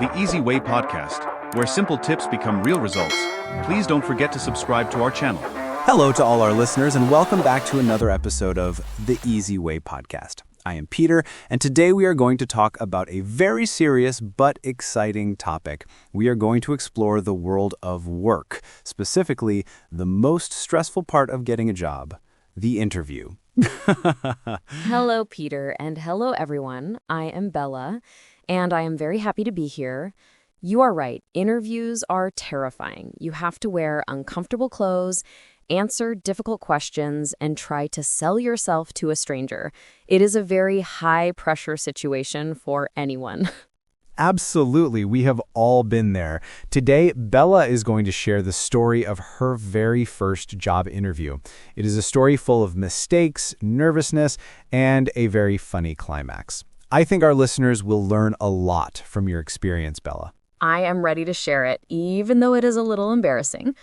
the Easy Way podcast, where simple tips become real results. Please don't forget to subscribe to our channel. Hello to all our listeners, and welcome back to another episode of the Easy Way podcast. I am Peter, and today we are going to talk about a very serious but exciting topic. We are going to explore the world of work, specifically the most stressful part of getting a job, the interview. Hello, Peter, and hello, everyone. I am Bella, and I am very happy to be here. You are right. Interviews are terrifying. You have to wear uncomfortable clothes, answer difficult questions, and try to sell yourself to a stranger. It is a very high-pressure situation for anyone. Absolutely. We have all been there. Today, Bella is going to share the story of her very first job interview. It is a story full of mistakes, nervousness, and a very funny climax. I think our listeners will learn a lot from your experience, Bella. I am ready to share it, even though it is a little embarrassing.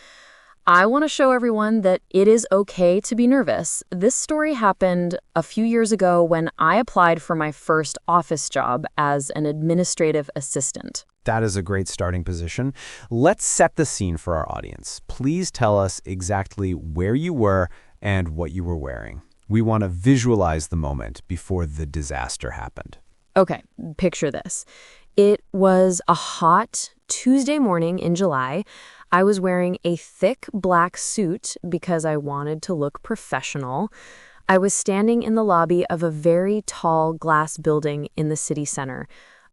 I want to show everyone that it is okay to be nervous. This story happened a few years ago when I applied for my first office job as an administrative assistant. That is a great starting position. Let's set the scene for our audience. Please tell us exactly where you were and what you were wearing. We want to visualize the moment before the disaster happened. Okay, picture this. It was a hot Tuesday morning in July. I was wearing a thick black suit because I wanted to look professional. I was standing in the lobby of a very tall glass building in the city center.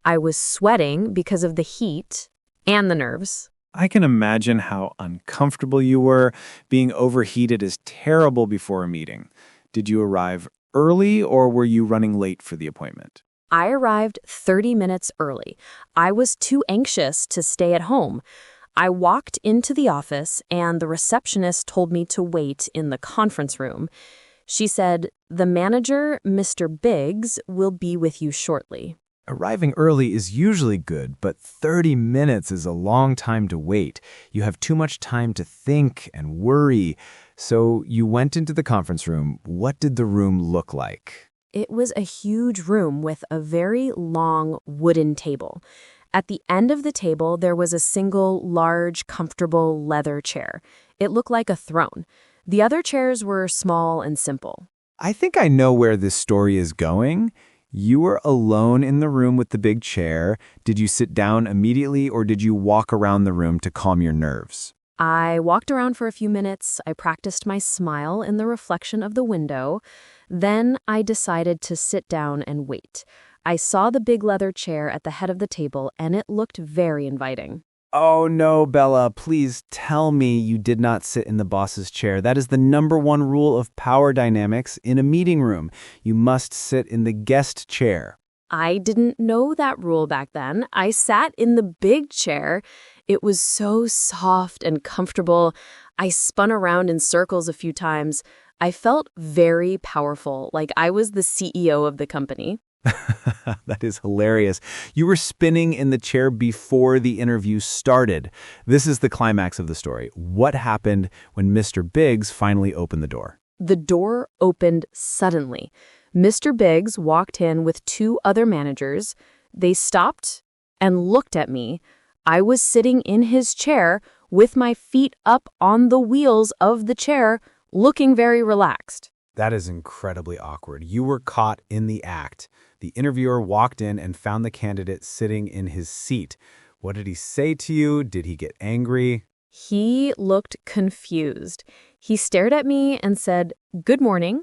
I was sweating because of the heat and the nerves. I can imagine how uncomfortable you were. Being overheated is terrible before a meeting. Did you arrive early or were you running late for the appointment? I arrived 30 minutes early. I was too anxious to stay at home. I walked into the office and the receptionist told me to wait in the conference room. She said, "The manager, Mr. Biggs, will be with you shortly." Arriving early is usually good, but 30 minutes is a long time to wait. You have too much time to think and worry. So you went into the conference room. What did the room look like? It was a huge room with a very long wooden table. At the end of the table, there was a single, large, comfortable leather chair. It looked like a throne. The other chairs were small and simple. I think I know where this story is going. You were alone in the room with the big chair. Did you sit down immediately or did you walk around the room to calm your nerves? I walked around for a few minutes. I practiced my smile in the reflection of the window. Then I decided to sit down and wait. I saw the big leather chair at the head of the table, and it looked very inviting. Oh no, Bella, please tell me you did not sit in the boss's chair. That is the #1 rule of power dynamics in a meeting room. You must sit in the guest chair. I didn't know that rule back then. I sat in the big chair. It was so soft and comfortable. I spun around in circles a few times. I felt very powerful, like I was the CEO of the company. That is hilarious. You were spinning in the chair before the interview started. This is the climax of the story. What happened when Mr. Biggs finally opened the door? The door opened suddenly. Mr. Biggs walked in with 2 other managers. They stopped and looked at me. I was sitting in his chair with my feet up on the wheels of the chair, looking very relaxed. That is incredibly awkward. You were caught in the act. The interviewer walked in and found the candidate sitting in his seat. What did he say to you? Did he get angry? He looked confused. He stared at me and said, "Good morning.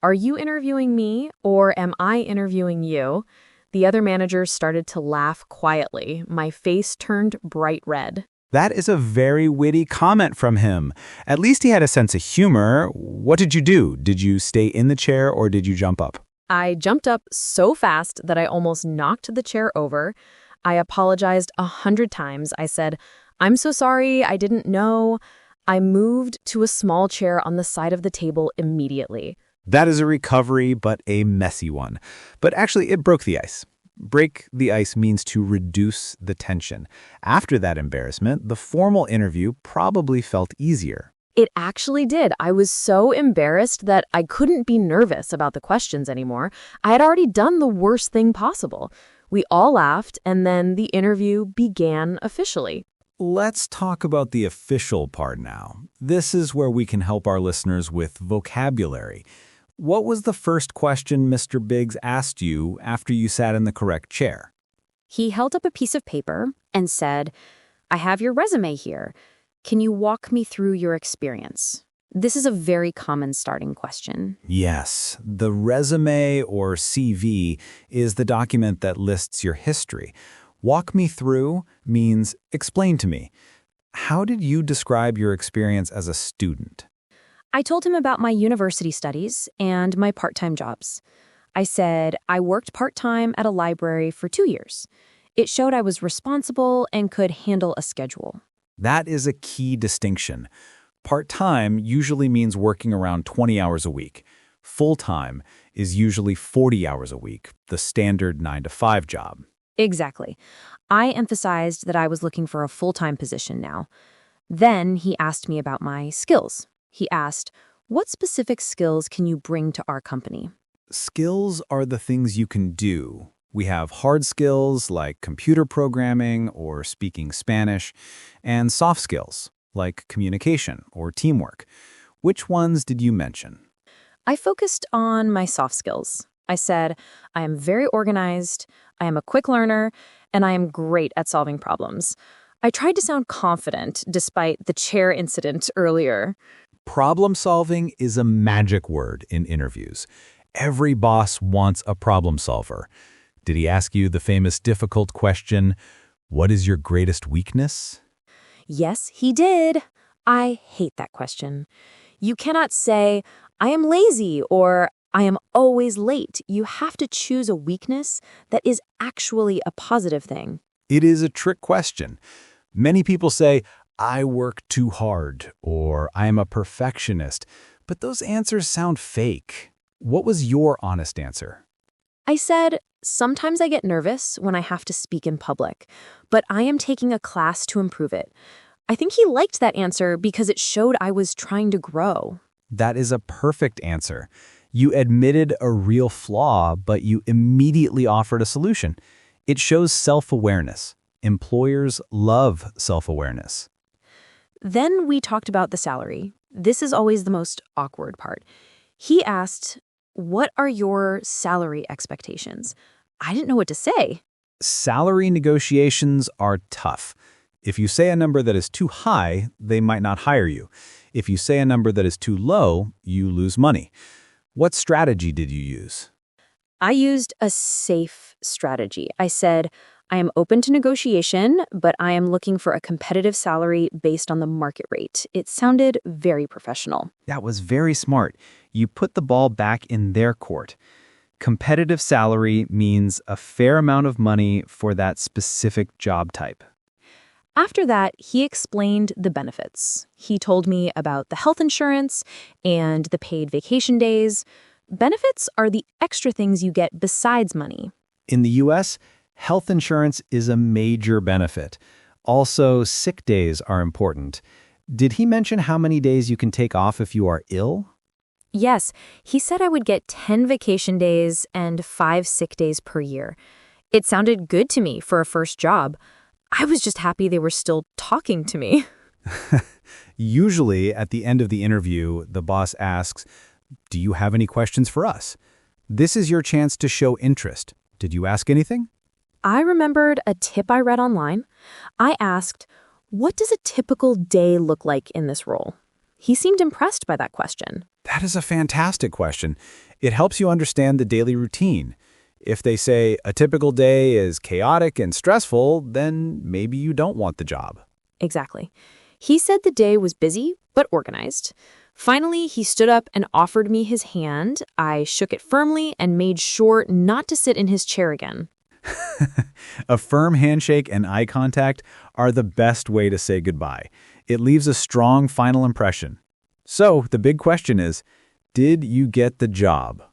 Are you interviewing me or am I interviewing you?" The other managers started to laugh quietly. My face turned bright red. That is a very witty comment from him. At least he had a sense of humor. What did you do? Did you stay in the chair or did you jump up? I jumped up so fast that I almost knocked the chair over. I apologized 100 times. I said, "I'm so sorry, I didn't know." I moved to a small chair on the side of the table immediately. That is a recovery, but a messy one. But actually, it broke the ice. Break the ice means to reduce the tension. After that embarrassment, the formal interview probably felt easier. It actually did. I was so embarrassed that I couldn't be nervous about the questions anymore. I had already done the worst thing possible. We all laughed, and then the interview began officially. Let's talk about the official part now. This is where we can help our listeners with vocabulary. What was the first question Mr. Biggs asked you after you sat in the correct chair? He held up a piece of paper and said, "I have your resume here. Can you walk me through your experience?" This is a very common starting question. Yes, the resume or CV is the document that lists your history. Walk me through means explain to me. How did you describe your experience as a student? I told him about my university studies and my part-time jobs. I said I worked part-time at a library for 2 years. It showed I was responsible and could handle a schedule. That is a key distinction. Part-time usually means working around 20 hours a week. Full-time is usually 40 hours a week, the standard 9-to-5 job. Exactly. I emphasized that I was looking for a full-time position now. Then he asked me about my skills. He asked, "What specific skills can you bring to our company?" Skills are the things you can do. We have hard skills like computer programming or speaking Spanish, and soft skills like communication or teamwork. Which ones did you mention? I focused on my soft skills. I said, I am very organized, I am a quick learner, and I am great at solving problems. I tried to sound confident despite the chair incident earlier. Problem solving is a magic word in interviews. Every boss wants a problem solver. Did he ask you the famous difficult question, what is your greatest weakness? Yes, he did. I hate that question. You cannot say, I am lazy or I am always late. You have to choose a weakness that is actually a positive thing. It is a trick question. Many people say, I work too hard, or I am a perfectionist, but those answers sound fake. What was your honest answer? I said, sometimes I get nervous when I have to speak in public, but I am taking a class to improve it. I think he liked that answer because it showed I was trying to grow. That is a perfect answer. You admitted a real flaw, but you immediately offered a solution. It shows self-awareness. Employers love self-awareness. Then we talked about the salary. This is always the most awkward part. He asked, "What are your salary expectations?" I didn't know what to say. Salary negotiations are tough. If you say a number that is too high, they might not hire you. If you say a number that is too low, you lose money. What strategy did you use? I used a safe strategy. I said, I am open to negotiation, but I am looking for a competitive salary based on the market rate. It sounded very professional. That was very smart. You put the ball back in their court. Competitive salary means a fair amount of money for that specific job type. After that, he explained the benefits. He told me about the health insurance and the paid vacation days. Benefits are the extra things you get besides money. In the U.S., health insurance is a major benefit. Also, sick days are important. Did he mention how many days you can take off if you are ill? Yes, he said I would get 10 vacation days and 5 sick days per year. It sounded good to me for a first job. I was just happy they were still talking to me. Usually, at the end of the interview, the boss asks, "Do you have any questions for us?" This is your chance to show interest. Did you ask anything? I remembered a tip I read online. I asked, what does a typical day look like in this role? He seemed impressed by that question. That is a fantastic question. It helps you understand the daily routine. If they say a typical day is chaotic and stressful, then maybe you don't want the job. Exactly. He said the day was busy, but organized. Finally, he stood up and offered me his hand. I shook it firmly and made sure not to sit in his chair again. A firm handshake and eye contact are the best way to say goodbye. It leaves a strong final impression. So the big question is, did you get the job?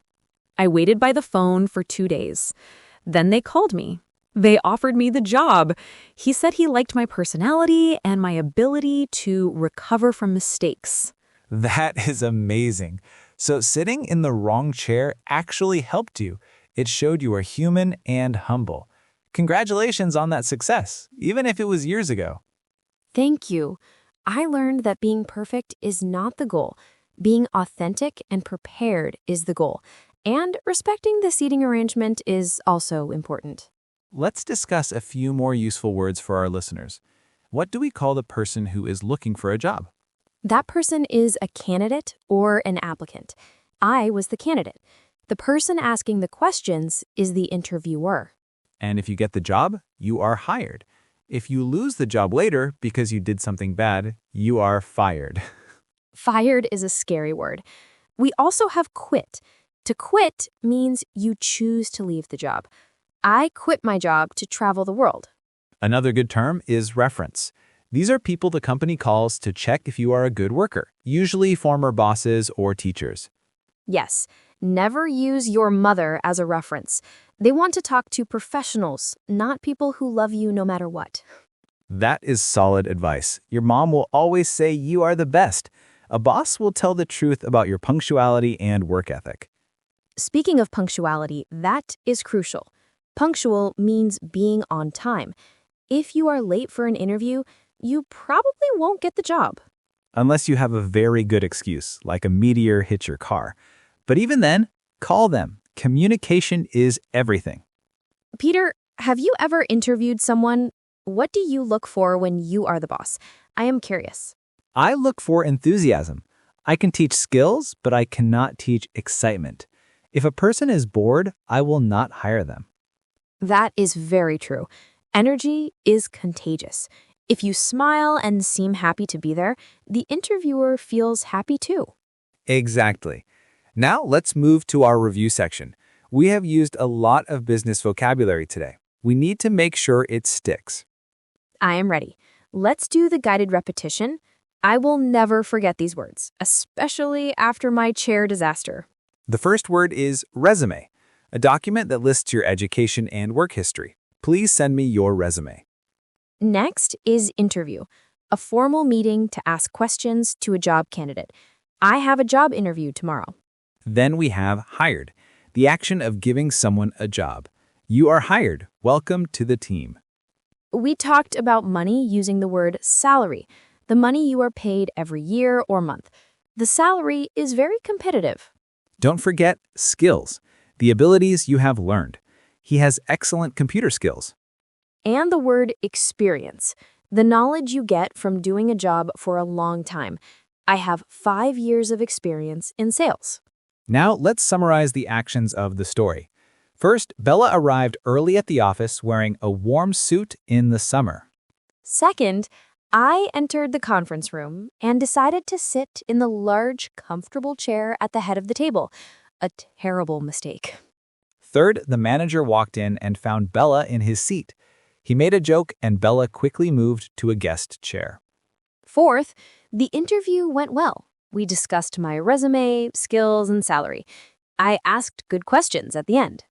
I waited by the phone for 2 days. Then they called me. They offered me the job. He said he liked my personality and my ability to recover from mistakes. That is amazing. So sitting in the wrong chair actually helped you. It showed you are human and humble. Congratulations on that success, even if it was years ago. Thank you. I learned that being perfect is not the goal. Being authentic and prepared is the goal. And respecting the seating arrangement is also important. Let's discuss a few more useful words for our listeners. What do we call the person who is looking for a job? That person is a candidate or an applicant. I was the candidate. The person asking the questions is the interviewer. And if you get the job, you are hired. If you lose the job later because you did something bad, you are fired. Fired is a scary word. We also have quit. To quit means you choose to leave the job. I quit my job to travel the world. Another good term is reference. These are people the company calls to check if you are a good worker, usually former bosses or teachers. Yes, never use your mother as a reference. They want to talk to professionals, not people who love you no matter what. That is solid advice. Your mom will always say you are the best. A boss will tell the truth about your punctuality and work ethic. Speaking of punctuality, that is crucial. Punctual means being on time. If you are late for an interview, you probably won't get the job. Unless you have a very good excuse, like a meteor hit your car. But even then, call them. Communication is everything. Peter, have you ever interviewed someone? What do you look for when you are the boss? I am curious. I look for enthusiasm. I can teach skills, but I cannot teach excitement. If a person is bored, I will not hire them. That is very true. Energy is contagious. If you smile and seem happy to be there, the interviewer feels happy too. Exactly. Now let's move to our review section. We have used a lot of business vocabulary today. We need to make sure it sticks. I am ready. Let's do the guided repetition. I will never forget these words, especially after my chair disaster. The first word is resume, a document that lists your education and work history. Please send me your resume. Next is interview, a formal meeting to ask questions to a job candidate. I have a job interview tomorrow. Then we have hired, the action of giving someone a job. You are hired. Welcome to the team. We talked about money using the word salary, the money you are paid every year or month. The salary is very competitive. Don't forget skills, the abilities you have learned. He has excellent computer skills. And the word experience, the knowledge you get from doing a job for a long time. I have 5 years of experience in sales. Now let's summarize the actions of the story. First, Bella arrived early at the office wearing a warm suit in the summer. Second, I entered the conference room and decided to sit in the large, comfortable chair at the head of the table. A terrible mistake. Third, the manager walked in and found Bella in his seat. He made a joke and Bella quickly moved to a guest chair. Fourth, the interview went well. We discussed my resume, skills, and salary. I asked good questions at the end.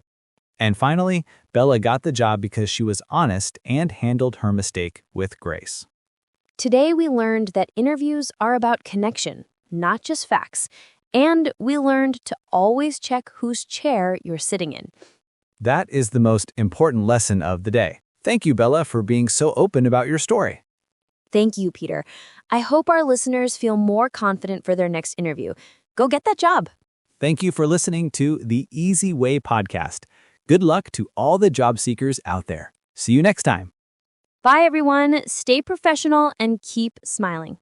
And finally, Bella got the job because she was honest and handled her mistake with grace. Today we learned that interviews are about connection, not just facts. And we learned to always check whose chair you're sitting in. That is the most important lesson of the day. Thank you, Bella, for being so open about your story. Thank you, Peter. I hope our listeners feel more confident for their next interview. Go get that job. Thank you for listening to the Easy Way podcast. Good luck to all the job seekers out there. See you next time. Bye, everyone. Stay professional and keep smiling.